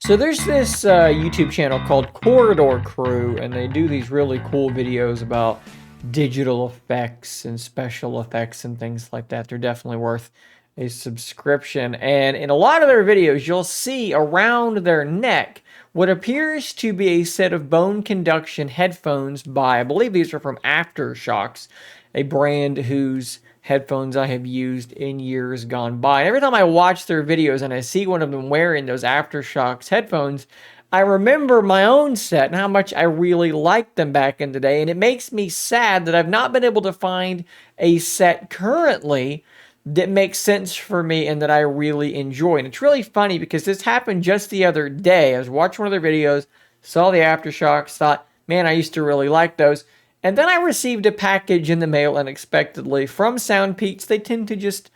So there's this YouTube channel called Corridor Crew, and they do these really cool videos about digital effects and special effects and things like that. They're definitely worth a subscription. And in a lot of their videos, you'll see around their neck what appears to be a set of bone conduction headphones by, I believe these are from Aftershokz, a brand whose headphones I have used in years gone by. And every time I watch their videos and I see one of them wearing those Aftershokz headphones, I remember my own set and how much I really liked them back in the day. And it makes me sad that I've not been able to find a set currently that makes sense for me and that I really enjoy. And it's really funny because this happened just the other day. I was watching one of their videos, saw the Aftershokz, thought, man, I used to really like those. And then I received a package in the mail unexpectedly from SoundPEATS. They tend to just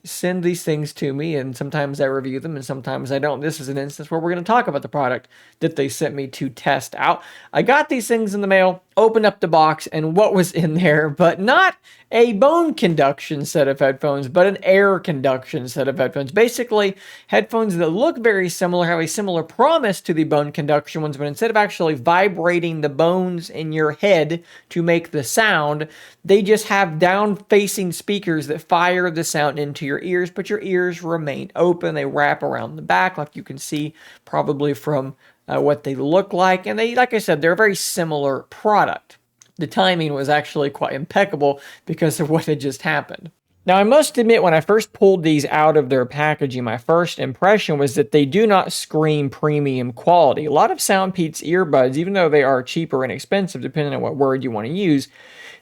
send these things to me, and sometimes I review them and sometimes I don't. This is an instance where we're going to talk about the product that they sent me to test out. I got these things in the mail, opened up the box, and what was in there but not a bone conduction set of headphones, but an air conduction set of headphones. Basically, headphones that look very similar, have a similar promise to the bone conduction ones, but instead of actually vibrating the bones in your head to make the sound, they just have down-facing speakers that fire the sound into your ears, but your ears remain open. They wrap around the back, like you can see probably from what they look like. And they, like I said, they're a very similar product. The timing was actually quite impeccable because of what had just happened. Now, I must admit, when I first pulled these out of their packaging, my first impression was that they do not scream premium quality. A lot of SoundPEATS earbuds, even though they are cheaper and expensive, depending on what word you want to use,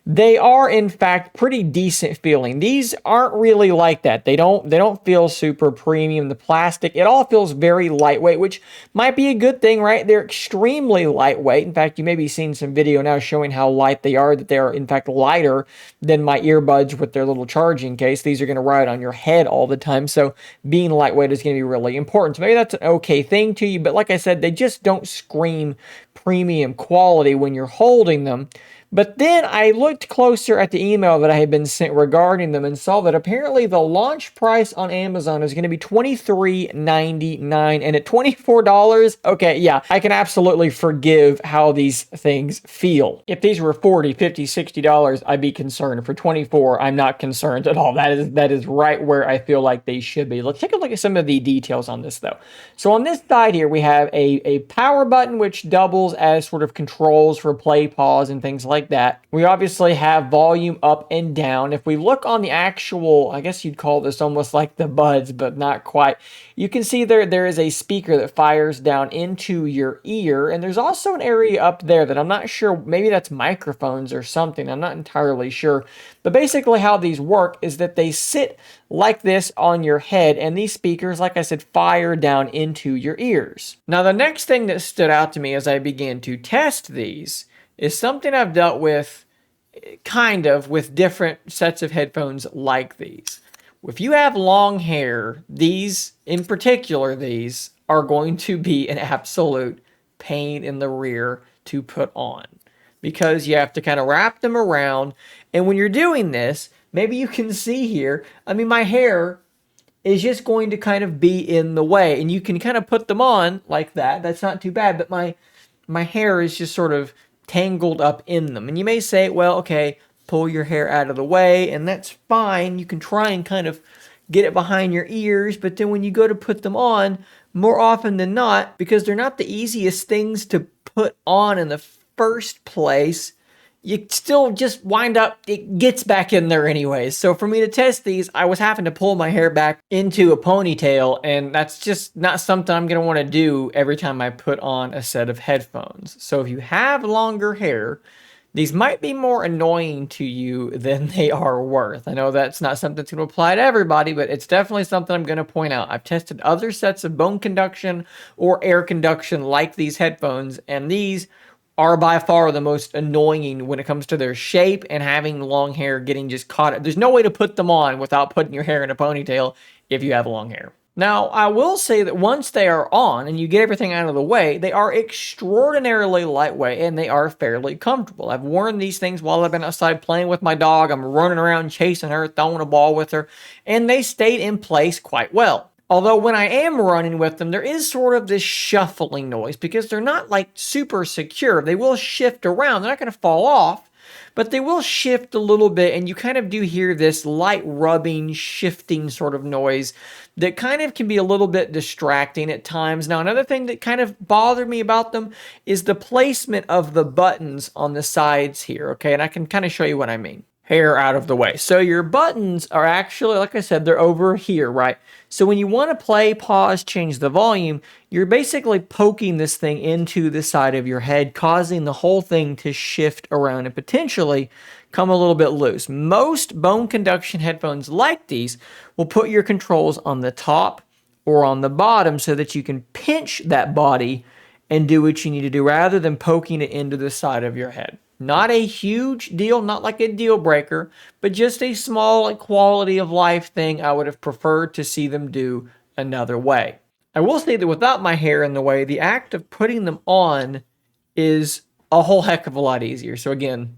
they are in fact pretty decent feeling. These aren't really like that. They don't feel super premium. The plastic, it all feels very lightweight, which might be a good thing, right? They're extremely lightweight. In fact, you may be seeing some video now showing how light they are, that they are in fact lighter than my earbuds with their little charging case. These are going to ride on your head all the time, so being lightweight is going to be really important. So maybe that's an okay thing to you, but like I said, they just don't scream premium quality when you're holding them. But then I looked closer at the email that I had been sent regarding them and saw that apparently the launch price on Amazon is going to be $23.99, and at $24, okay, yeah, I can absolutely forgive how these things feel. If these were $40, $50, $60, I'd be concerned. For $24, I'm not concerned at all. That is right where I feel like they should be. Let's take a look at some of the details on this though. So on this side here, we have a power button which doubles as sort of controls for play, pause, and things like that. We obviously have volume up and down. If we look on the actual, I guess you'd call this almost like the buds, but not quite. You can see there is a speaker that fires down into your ear, and there's also an area up there that I'm not sure, maybe that's microphones or something. I'm not entirely sure. But basically how these work is that they sit like this on your head, and these speakers, like I said, fire down into your ears. Now, the next thing that stood out to me as I began to test these is something I've dealt with kind of with different sets of headphones like these. If you have long hair, these, in particular, these are going to be an absolute pain in the rear to put on because you have to kind of wrap them around. And when you're doing this, maybe you can see here, I mean, my hair is just going to kind of be in the way, and you can kind of put them on like that. That's not too bad, but my hair is just sort of tangled up in them. And you may say, well, okay, pull your hair out of the way, and that's fine. You can try and kind of get it behind your ears, but then when you go to put them on, more often than not, because they're not the easiest things to put on in the first place, you still just wind up, it gets back in there anyways. So for me to test these, I was having to pull my hair back into a ponytail, and that's just not something I'm going to want to do every time I put on a set of headphones. So if you have longer hair, these might be more annoying to you than they are worth. I know that's not something that's going to apply to everybody, but it's definitely something I'm going to point out. I've tested other sets of bone conduction or air conduction like these headphones, and these are by far the most annoying when it comes to their shape and having long hair getting just caught. There's no way to put them on without putting your hair in a ponytail if you have long hair. Now, I will say that once they are on and you get everything out of the way, they are extraordinarily lightweight and they are fairly comfortable. I've worn these things while I've been outside playing with my dog. I'm running around chasing her, throwing a ball with her, and they stayed in place quite well. Although when I am running with them, there is sort of this shuffling noise because they're not like super secure. They will shift around. They're not going to fall off, but they will shift a little bit, and you kind of do hear this light rubbing, shifting sort of noise that kind of can be a little bit distracting at times. Now, another thing that kind of bothered me about them is the placement of the buttons on the sides here, okay? And I can kind of show you what I mean. Hair out of the way. So your buttons are actually, like I said, they're over here, right? So when you want to play, pause, change the volume, you're basically poking this thing into the side of your head, causing the whole thing to shift around and potentially come a little bit loose. Most bone conduction headphones like these will put your controls on the top or on the bottom so that you can pinch that body and do what you need to do rather than poking it into the side of your head. Not a huge deal, not like a deal breaker, but just a small like, quality of life thing I would have preferred to see them do another way. I will say that without my hair in the way, the act of putting them on is a whole heck of a lot easier. So again,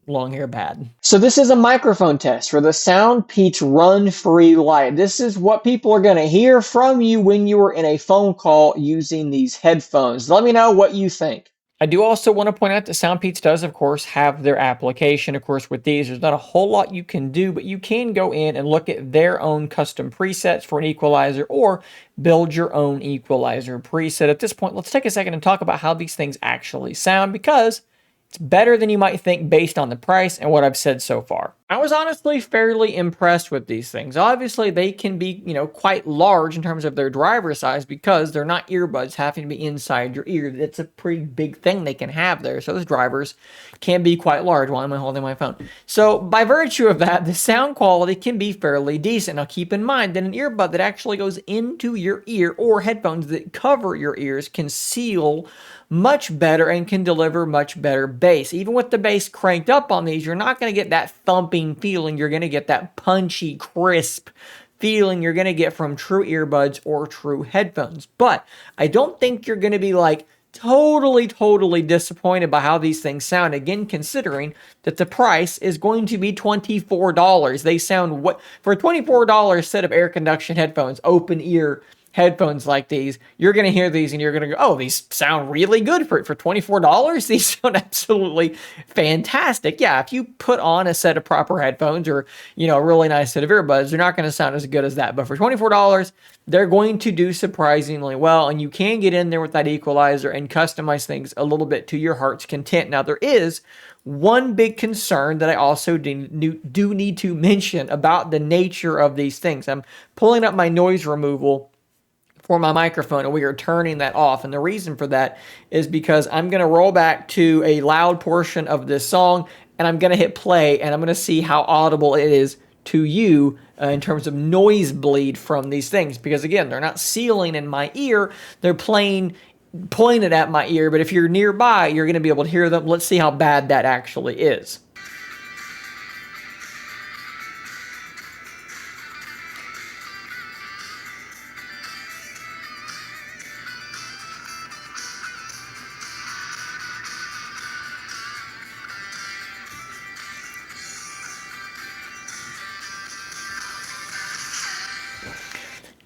long hair bad. So this is a microphone test for the SoundPEATS RunFree Lite. This is what people are going to hear from you when you are in a phone call using these headphones. Let me know what you think. I do also want to point out that SoundPEATS does, of course, have their application. Of course, with these, there's not a whole lot you can do, but you can go in and look at their own custom presets for an equalizer or build your own equalizer preset. At this point, let's take a second and talk about how these things actually sound because it's better than you might think based on the price and what I've said so far. I was honestly fairly impressed with these things. Obviously, they can be, quite large in terms of their driver size because they're not earbuds having to be inside your ear. It's a pretty big thing they can have there. So those drivers can be quite large while I'm holding my phone. So by virtue of that, the sound quality can be fairly decent. Now keep in mind that an earbud that actually goes into your ear or headphones that cover your ears can seal much better and can deliver much better bass. Even with the bass cranked up on these, you're not going to get that thumping feeling. You're going to get that punchy, crisp feeling you're going to get from true earbuds or true headphones. But I don't think you're going to be like totally disappointed by how these things sound. Again, considering that the price is going to be $24. They sound what for a $24 set of air conduction headphones, open ear headphones like these, you're going to hear these and you're going to go, oh, these sound really good for $24. These sound absolutely fantastic. Yeah, if you put on a set of proper headphones or, a really nice set of earbuds, they're not going to sound as good as that. But for $24, they're going to do surprisingly well. And you can get in there with that equalizer and customize things a little bit to your heart's content. Now, there is one big concern that I also do need to mention about the nature of these things. I'm pulling up my noise removal for my microphone and we are turning that off. And the reason for that is because I'm going to roll back to a loud portion of this song and I'm going to hit play and I'm going to see how audible it is to you in terms of noise bleed from these things. Because again, they're not sealing in my ear. They're playing pointed at my ear. But if you're nearby, you're going to be able to hear them. Let's see how bad that actually is.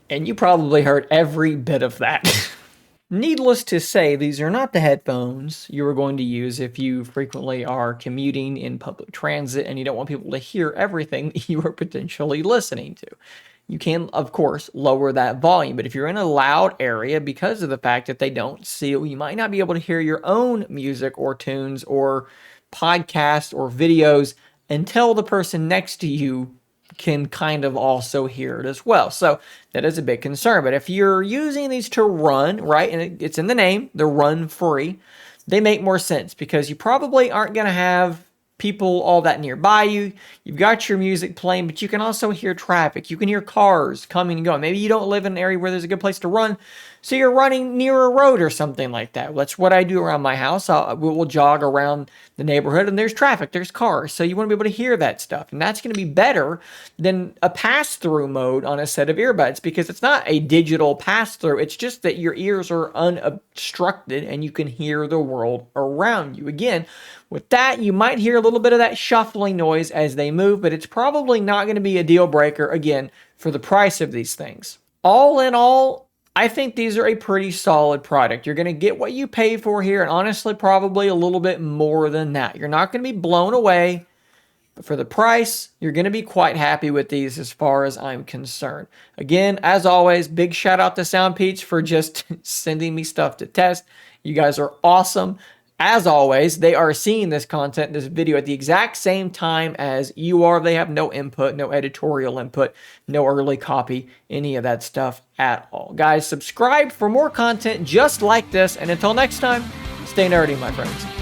And you probably heard every bit of that. Needless to say, these are not the headphones you are going to use if you frequently are commuting in public transit and you don't want people to hear everything that you are potentially listening to. You can, of course, lower that volume, but if you're in a loud area, because of the fact that they don't seal, you might not be able to hear your own music or tunes or podcasts or videos until the person next to you can kind of also hear it as well. So that is a big concern. But if you're using these to run, right, and it's in the name, they're RunFree, they make more sense because you probably aren't going to have people all that nearby you. You've got your music playing, but you can also hear traffic. You can hear cars coming and going. Maybe you don't live in an area where there's a good place to run, so you're running near a road or something like that. That's what I do around my house. We'll jog around the neighborhood and there's traffic, there's cars. So you want to be able to hear that stuff. And that's going to be better than a pass-through mode on a set of earbuds because it's not a digital pass-through. It's just that your ears are unobstructed and you can hear the world around you. Again, with that, you might hear a little bit of that shuffling noise as they move, but it's probably not going to be a deal breaker, again, for the price of these things. all in all, I think these are a pretty solid product. You're going to get what you pay for here, and honestly, probably a little bit more than that. You're not going to be blown away, but for the price, you're going to be quite happy with these as far as I'm concerned. Again, as always, big shout out to SoundPEATS for just sending me stuff to test. You guys are awesome. As always, they are seeing this content, this video, at the exact same time as you are. They have no input, no editorial input, no early copy, any of that stuff at all. Guys, subscribe for more content just like this, and until next time, stay nerdy, my friends.